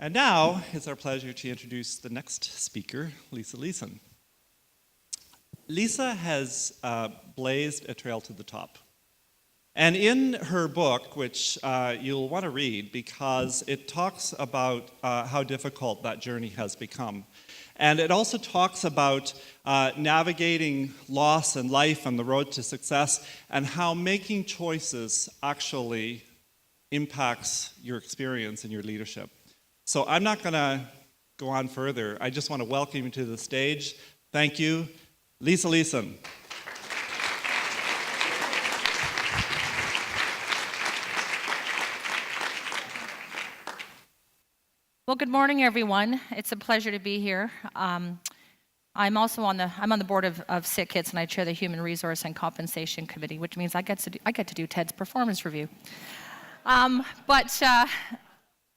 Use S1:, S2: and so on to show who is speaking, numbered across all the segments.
S1: And now it's our pleasure to introduce the next speaker, Lisa Lisson. Lisa has blazed a trail to the top. And in her book, which you'll want to read because it talks about how difficult that journey has become. And it also talks about navigating loss and life on the road to success and how making choices actually impacts your experience and your leadership. So I'm not going to go on further. I just want to welcome you to the stage. Thank you, Lisa Lisson.
S2: Well, good morning, everyone. It's a pleasure to be here. I'm also on the board of Sick Kids, and I chair the Human Resource and Compensation Committee, which means I get to do Ted's performance review. But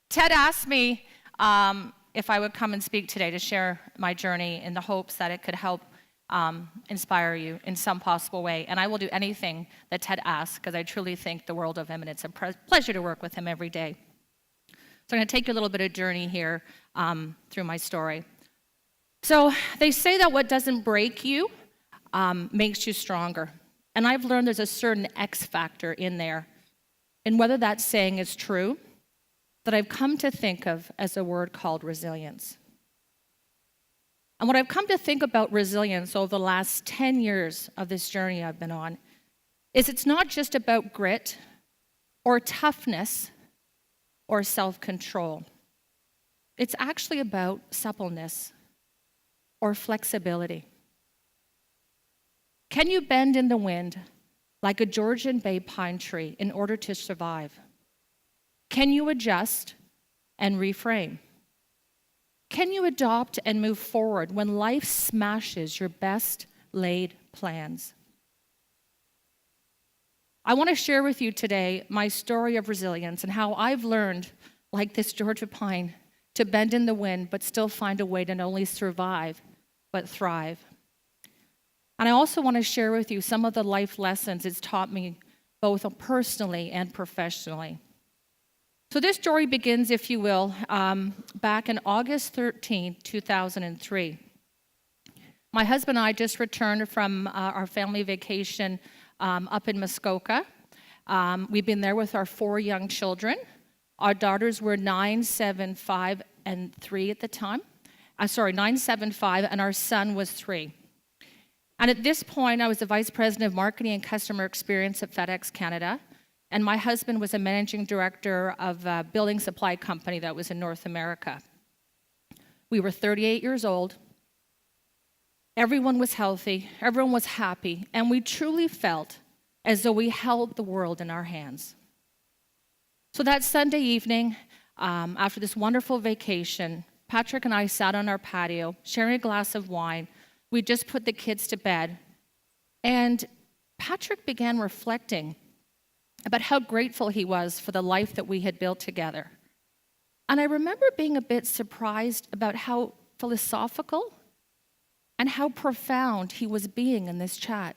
S2: Ted asked me if I would come and speak today to share my journey in the hopes that it could help inspire you in some possible way. And I will do anything that Ted asks because I truly think the world of him, and it's a pleasure to work with him every day. So I'm going to take you a little bit of journey here through my story. So they say that what doesn't break you makes you stronger. And I've learned there's a certain X factor in there. And whether that saying is true, that I've come to think of as a word called resilience. And what I've come to think about resilience over the last 10 years of this journey I've been on is it's not just about grit or toughness or self-control. It's actually about suppleness or flexibility. Can you bend in the wind like a Georgian bay pine tree in order to survive? Can you adjust and reframe? Can you adopt and move forward when life smashes your best laid plans? I want to share with you today my story of resilience and how I've learned, like this Georgia pine, to bend in the wind but still find a way to not only survive but thrive. And I also want to share with you some of the life lessons it's taught me both personally and professionally. So this story begins, if you will, back in August 13, 2003. My husband and I just returned from our family vacation up in Muskoka. We've been there with our 4 young children. Our daughters were 9, 7, 5, and 3 at the time. 9, 7, 5, and our son was 3. And at this point, I was the Vice President of Marketing and Customer Experience at FedEx Canada. And my husband was a managing director of a building supply company that was in North America. We were 38 years old. Everyone was healthy. Everyone was happy. And we truly felt as though we held the world in our hands. So that Sunday evening, after this wonderful vacation, Patrick and I sat on our patio, sharing a glass of wine. We just put the kids to bed. And Patrick began reflecting about how grateful he was for the life that we had built together. And I remember being a bit surprised about how philosophical and how profound he was being in this chat.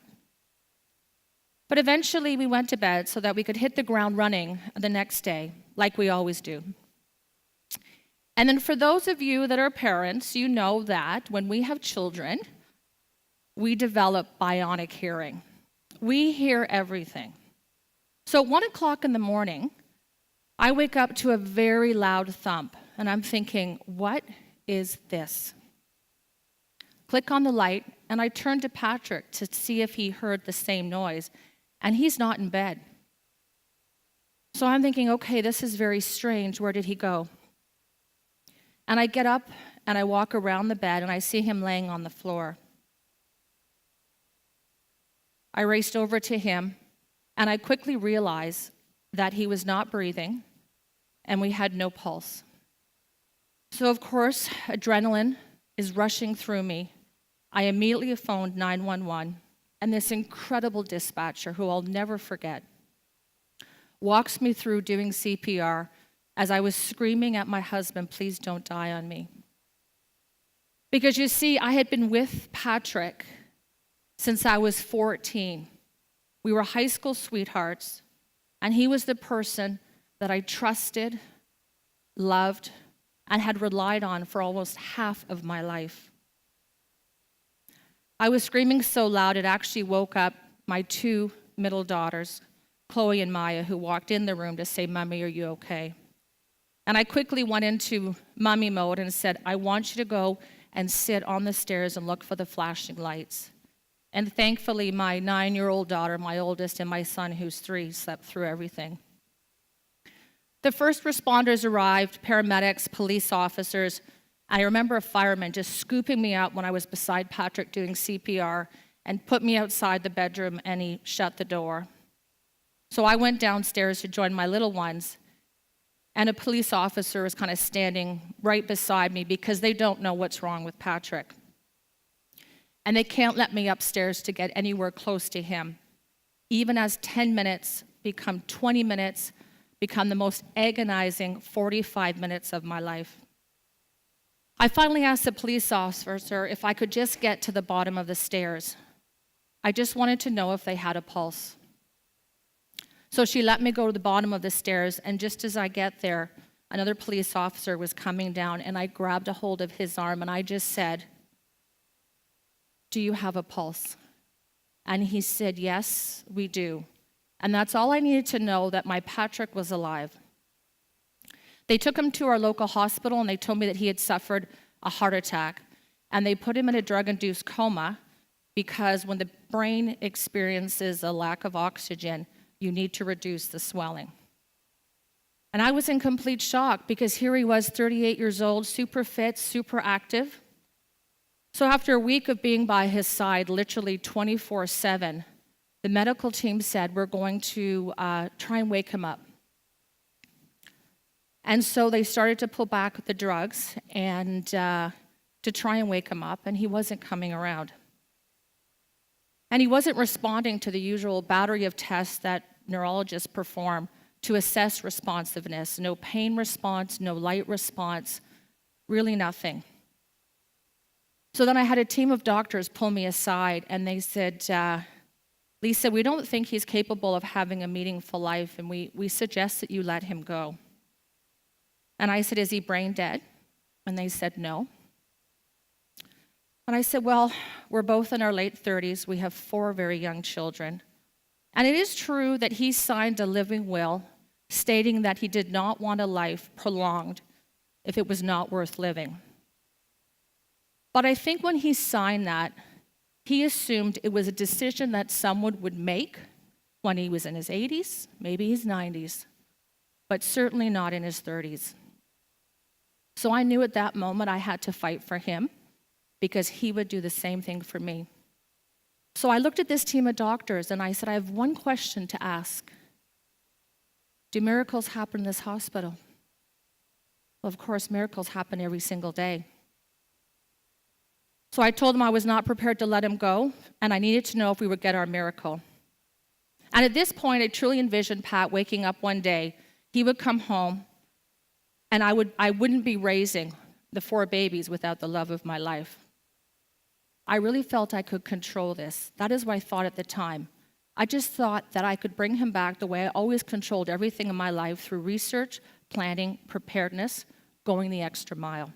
S2: But eventually we went to bed so that we could hit the ground running the next day, like we always do. And then for those of you that are parents, you know that when we have children, we develop bionic hearing. We hear everything. So at 1 o'clock in the morning, I wake up to a very loud thump, and I'm thinking, what is this? Click on the light, and I turn to Patrick to see if he heard the same noise, and he's not in bed. So I'm thinking, okay, this is very strange. Where did he go? And I get up, and I walk around the bed, and I see him laying on the floor. I raced over to him, and I quickly realized that he was not breathing, and we had no pulse. So, of course, adrenaline is rushing through me. I immediately phoned 911, and this incredible dispatcher, who I'll never forget, walks me through doing CPR as I was screaming at my husband, please don't die on me. Because you see, I had been with Patrick since I was 14. We were high school sweethearts, and he was the person that I trusted, loved, and had relied on for almost half of my life. I was screaming so loud it actually woke up my two middle daughters, Chloe and Maya, who walked in the room to say, "Mommy, are you okay?" And I quickly went into mommy mode and said, "I want you to go and sit on the stairs and look for the flashing lights." And thankfully, my 9-year-old daughter, my oldest, and my son, who's 3, slept through everything. The first responders arrived, paramedics, police officers. I remember a fireman just scooping me up when I was beside Patrick doing CPR and put me outside the bedroom, and he shut the door. So I went downstairs to join my little ones, and a police officer was kind of standing right beside me because they don't know what's wrong with Patrick. And they can't let me upstairs to get anywhere close to him, even as 10 minutes become 20 minutes, become the most agonizing 45 minutes of my life. I finally asked the police officer if I could just get to the bottom of the stairs. I just wanted to know if they had a pulse. So she let me go to the bottom of the stairs, and just as I get there, another police officer was coming down, and I grabbed a hold of his arm, and I just said, "Do you have a pulse?" And he said, "Yes, we do." And that's all I needed to know, that my Patrick was alive. They took him to our local hospital, and they told me that he had suffered a heart attack, and they put him in a drug-induced coma because when the brain experiences a lack of oxygen, you need to reduce the swelling. And I was in complete shock because here he was, 38 years old, super fit, super active. So after a week of being by his side, literally 24/7, the medical team said, "We're going to try and wake him up." And so they started to pull back the drugs and to try and wake him up, and he wasn't coming around. And he wasn't responding to the usual battery of tests that neurologists perform to assess responsiveness. No pain response, no light response, really nothing. So then I had a team of doctors pull me aside, and they said, "Lisa, we don't think he's capable of having a meaningful life, and we suggest that you let him go." And I said, "Is he brain dead?" And they said, "No." And I said, "Well, we're both in our late 30s. We have 4 very young children. And it is true that he signed a living will stating that he did not want a life prolonged if it was not worth living. But I think when he signed that, he assumed it was a decision that someone would make when he was in his 80s, maybe his 90s, but certainly not in his 30s. So I knew at that moment I had to fight for him because he would do the same thing for me. So I looked at this team of doctors and I said, "I have one question to ask. Do miracles happen in this hospital?" Well, of course, miracles happen every single day. So I told them I was not prepared to let him go, and I needed to know if we would get our miracle. And at this point, I truly envisioned Pat waking up one day. He would come home, and I wouldn't be raising the 4 babies without the love of my life. I really felt I could control this. That is what I thought at the time. I just thought that I could bring him back the way I always controlled everything in my life, through research, planning, preparedness, going the extra mile.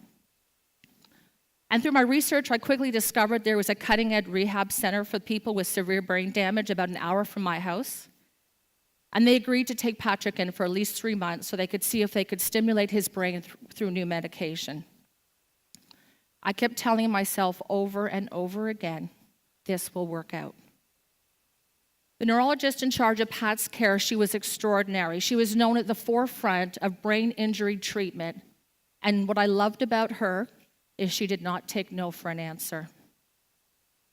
S2: And through my research, I quickly discovered there was a cutting-edge rehab center for people with severe brain damage about an hour from my house. And they agreed to take Patrick in for at least 3 months so they could see if they could stimulate his brain through new medication. I kept telling myself over and over again, this will work out. The neurologist in charge of Pat's care, she was extraordinary. She was known at the forefront of brain injury treatment. And what I loved about her is she did not take no for an answer.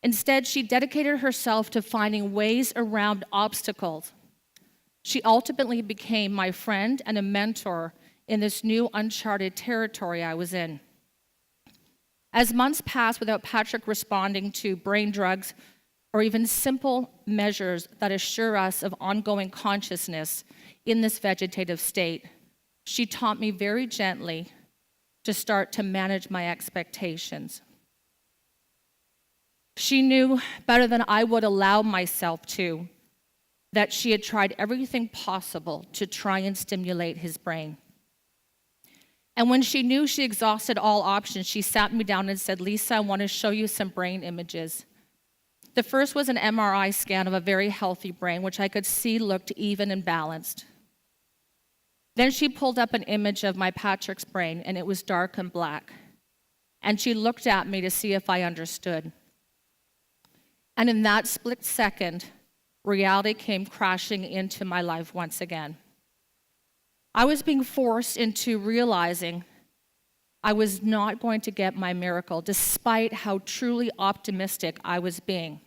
S2: Instead, she dedicated herself to finding ways around obstacles. She ultimately became my friend and a mentor in this new uncharted territory I was in. As months passed without Patrick responding to brain drugs or even simple measures that assure us of ongoing consciousness in this vegetative state, she taught me very gently to start to manage my expectations. She knew better than I would allow myself to that she had tried everything possible to try and stimulate his brain. And when she knew she exhausted all options, she sat me down and said, Lisa, I want to show you some brain images. The first was an MRI scan of a very healthy brain, which I could see looked even and balanced. Then she pulled up an image of my Patrick's brain, and it was dark and black. And she looked at me to see if I understood. And in that split second, reality came crashing into my life once again. I was being forced into realizing I was not going to get my miracle, despite how truly optimistic I was being.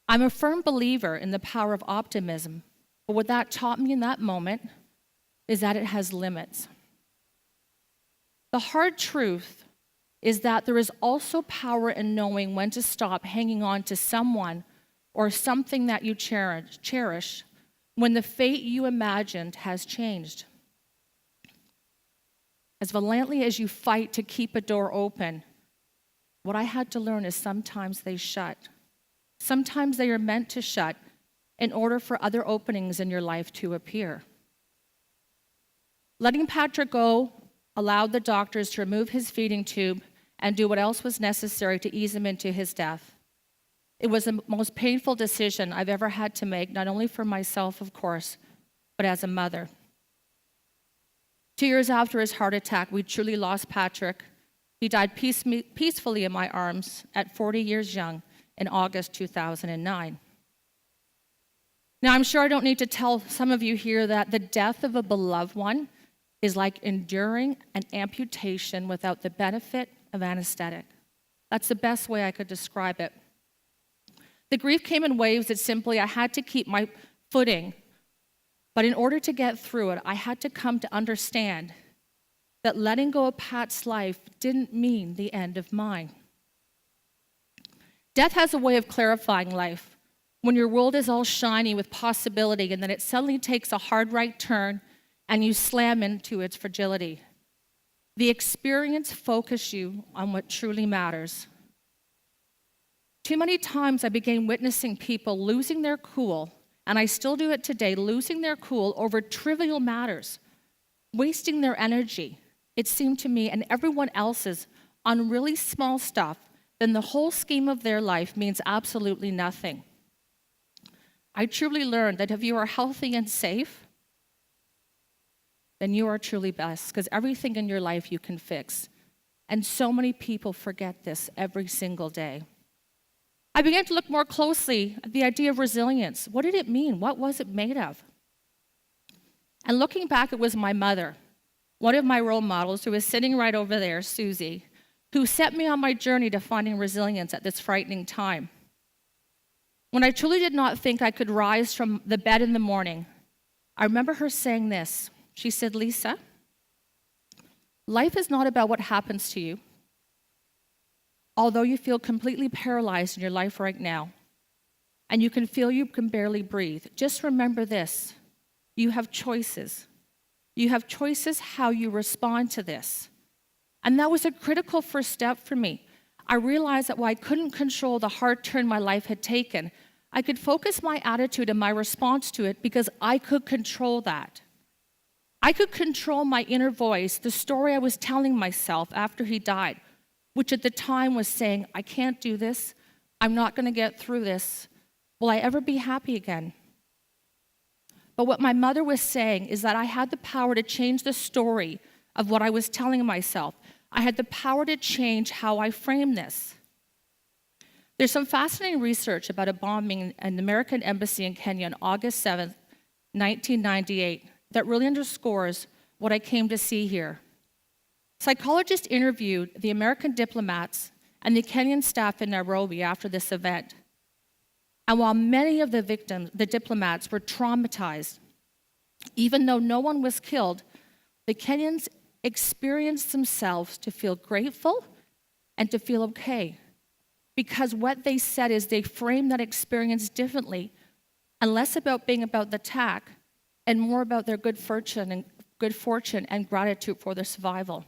S2: I'm a firm believer in the power of optimism, but what that taught me in that moment is that it has limits. The hard truth is that there is also power in knowing when to stop hanging on to someone or something that you cherish when the fate you imagined has changed. As valiantly as you fight to keep a door open, what I had to learn is sometimes they shut. Sometimes they are meant to shut in order for other openings in your life to appear. Letting Patrick go allowed the doctors to remove his feeding tube and do what else was necessary to ease him into his death. It was the most painful decision I've ever had to make, not only for myself, of course, but as a mother. 2 years after his heart attack, we truly lost Patrick. He died peacefully in my arms at 40 years young in August 2009. Now, I'm sure I don't need to tell some of you here that the death of a beloved one is like enduring an amputation without the benefit of anesthetic. That's the best way I could describe it. The grief came in waves that simply I had to keep my footing. But in order to get through it, I had to come to understand that letting go of Pat's life didn't mean the end of mine. Death has a way of clarifying life. When your world is all shiny with possibility and then it suddenly takes a hard right turn and you slam into its fragility. The experience focuses you on what truly matters. Too many times I began witnessing people losing their cool, and I still do it today, losing their cool over trivial matters, wasting their energy, it seemed to me, and everyone else's on really small stuff, then the whole scheme of their life means absolutely nothing. I truly learned that if you are healthy and safe, then you are truly blessed, because everything in your life you can fix. And so many people forget this every single day. I began to look more closely at the idea of resilience. What did it mean? What was it made of? And looking back, it was my mother, one of my role models, who was sitting right over there, Susie, who set me on my journey to finding resilience at this frightening time. When I truly did not think I could rise from the bed in the morning, I remember her saying this. She said, Lisa, life is not about what happens to you. Although you feel completely paralyzed in your life right now, and you can feel you can barely breathe, just remember this. You have choices. You have choices how you respond to this. And that was a critical first step for me. I realized that while I couldn't control the hard turn my life had taken, I could focus my attitude and my response to it because I could control that. I could control my inner voice, the story I was telling myself after he died, which at the time was saying, I can't do this. I'm not going to get through this. Will I ever be happy again? But what my mother was saying is that I had the power to change the story of what I was telling myself. I had the power to change how I framed this. There's some fascinating research about a bombing in the American embassy in Kenya on August 7th, 1998, that really underscores what I came to see here. Psychologists interviewed the American diplomats and the Kenyan staff in Nairobi after this event. And while many of the victims, the diplomats, were traumatized, even though no one was killed, the Kenyans experienced themselves to feel grateful and to feel okay. Because what they said is they framed that experience differently and less about being about the attack and more about their good fortune and gratitude for their survival.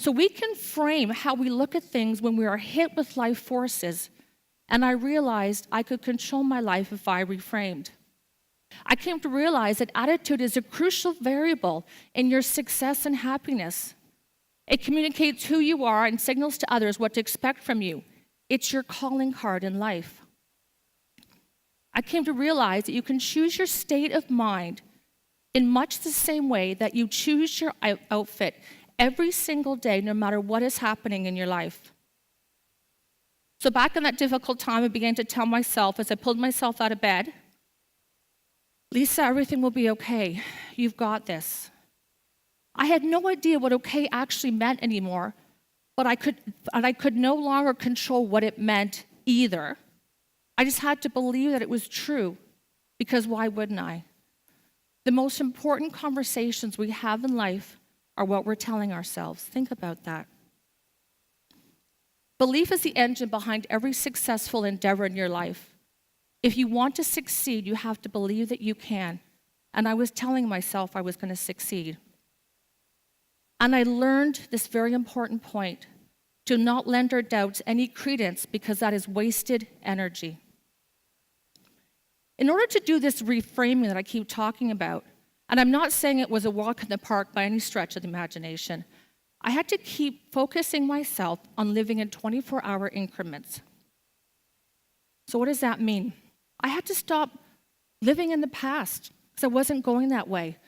S2: So we can frame how we look at things when we are hit with life forces, and I realized I could control my life if I reframed. I came to realize that attitude is a crucial variable in your success and happiness. It communicates who you are and signals to others what to expect from you. It's your calling card in life. I came to realize that you can choose your state of mind in much the same way that you choose your outfit every single day, no matter what is happening in your life. So back in that difficult time, I began to tell myself as I pulled myself out of bed, Lisa, everything will be okay. You've got this. I had no idea what okay actually meant anymore, but I could no longer control what it meant either. I just had to believe that it was true, because why wouldn't I? The most important conversations we have in life are what we're telling ourselves. Think about that. Belief is the engine behind every successful endeavor in your life. If you want to succeed, you have to believe that you can. And I was telling myself I was going to succeed. And I learned this very important point: do not lend our doubts any credence, because that is wasted energy. In order to do this reframing that I keep talking about, and I'm not saying it was a walk in the park by any stretch of the imagination, I had to keep focusing myself on living in 24-hour increments. So what does that mean? I had to stop living in the past, because I wasn't going that way.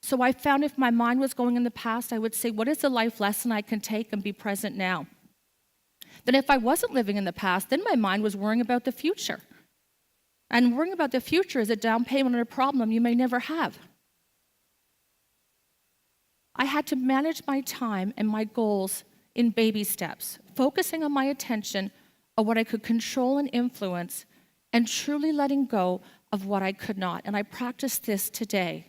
S2: So I found if my mind was going in the past, I would say, what is the life lesson I can take and be present now? Then if I wasn't living in the past, then my mind was worrying about the future. And worrying about the future is a down payment on a problem you may never have. I had to manage my time and my goals in baby steps, focusing on my attention on what I could control and influence, and truly letting go of what I could not. And I practiced this today.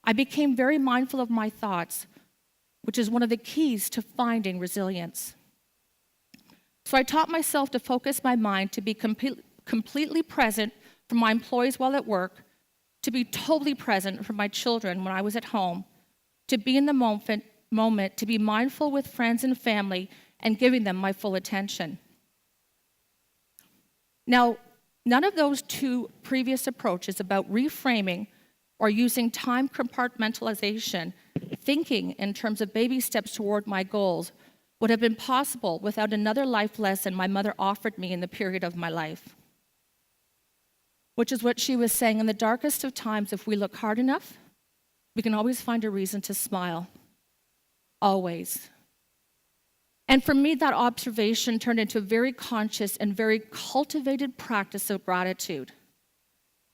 S2: I became very mindful of my thoughts, which is one of the keys to finding resilience. So I taught myself to focus my mind to be completely present for my employees while at work, to be totally present for my children when I was at home, to be in the moment, to be mindful with friends and family, and giving them my full attention. Now, none of those two previous approaches about reframing or using time compartmentalization, thinking in terms of baby steps toward my goals, would have been possible without another life lesson my mother offered me in the period of my life. Which is what she was saying: in the darkest of times, if we look hard enough, we can always find a reason to smile. Always. And for me, that observation turned into a very conscious and very cultivated practice of gratitude.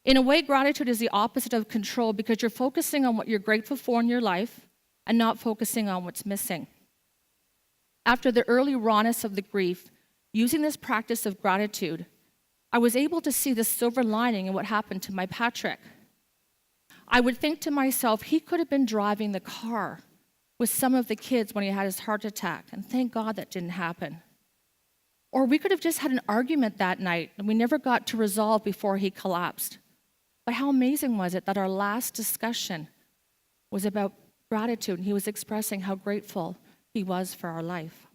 S2: In a way, gratitude is the opposite of control, because you're focusing on what you're grateful for in your life and not focusing on what's missing. After the early rawness of the grief, using this practice of gratitude, I was able to see the silver lining in what happened to my Patrick. I would think to myself, he could have been driving the car with some of the kids when he had his heart attack, and thank God that didn't happen. Or we could have just had an argument that night and we never got to resolve before he collapsed. But how amazing was it that our last discussion was about gratitude, and he was expressing how grateful he was for our life.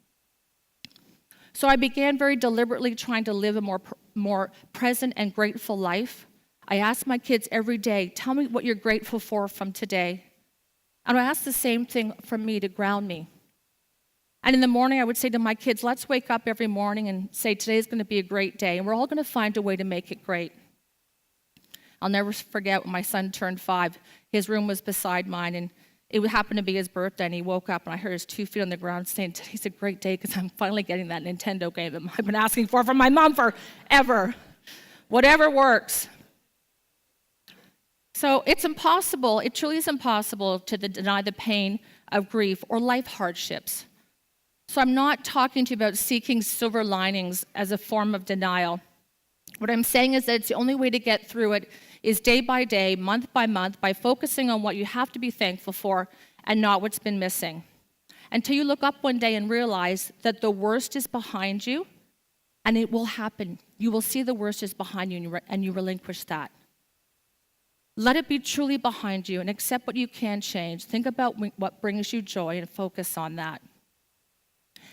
S2: So I began very deliberately trying to live a more present and grateful life. I asked my kids every day, tell me what you're grateful for from today. And I asked the same thing from me to ground me. And in the morning, I would say to my kids, let's wake up every morning and say, today's going to be a great day, and we're all going to find a way to make it great. I'll never forget when my son turned 5. His room was beside mine, and it happened to be his birthday, and he woke up, and I heard his 2 feet on the ground saying, today's a great day because I'm finally getting that Nintendo game that I've been asking for from my mom forever. Whatever works. So it's impossible, it truly is impossible to deny the pain of grief or life hardships. So I'm not talking to you about seeking silver linings as a form of denial. What I'm saying is that it's the only way to get through it is day by day, month by month, by focusing on what you have to be thankful for and not what's been missing. Until you look up one day and realize that the worst is behind you, and it will happen. You will see the worst is behind you, and you relinquish that. Let it be truly behind you and accept what you can change. Think about what brings you joy and focus on that.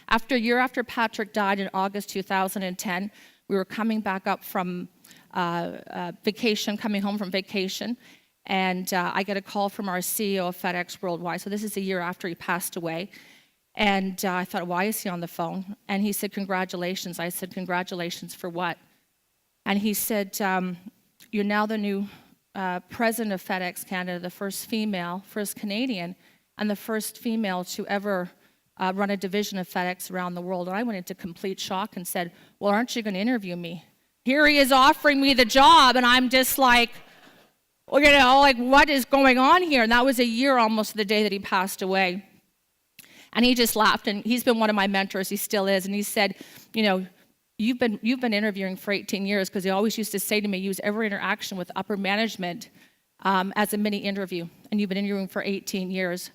S2: After a year after Patrick died in August 2010, we were coming back up from vacation, coming home from vacation, and I get a call from our CEO of FedEx Worldwide. So this is a year after he passed away. And I thought, why is he on the phone? And he said, congratulations. I said, congratulations for what? And he said, you're now the new president of FedEx Canada, the first female, first Canadian, and the first female to ever run a division of FedEx around the world. And I went into complete shock and said, well, aren't you going to interview me? Here he is offering me the job, and I'm just like, well, like, what is going on here? And that was a year almost the day that he passed away. And he just laughed, and he's been one of my mentors. He still is. And he said, you've been interviewing for 18 years, because he always used to say to me, use every interaction with upper management as a mini interview. And you've been interviewing for 18 years.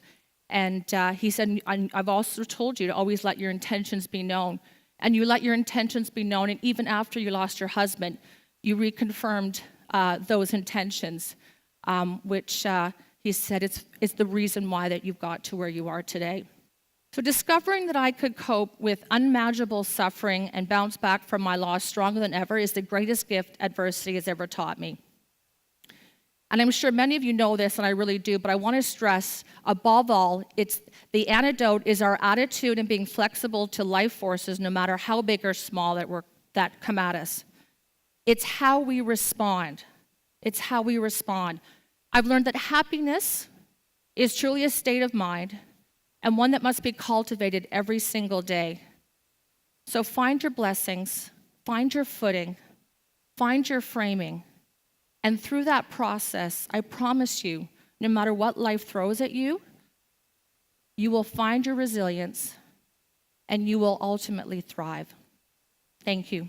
S2: And he said, I've also told you to always let your intentions be known. And you let your intentions be known. And even after you lost your husband, you reconfirmed those intentions, which he said it's the reason why that you've got to where you are today. So discovering that I could cope with unmanageable suffering and bounce back from my loss stronger than ever is the greatest gift adversity has ever taught me. And I'm sure many of you know this, and I really do, but I want to stress, above all, it's the antidote is our attitude and being flexible to life forces, no matter how big or small that come at us. It's how we respond. It's how we respond. I've learned that happiness is truly a state of mind, and one that must be cultivated every single day. So find your blessings, find your footing, find your framing, and through that process, I promise you, no matter what life throws at you, you will find your resilience, and you will ultimately thrive. Thank you.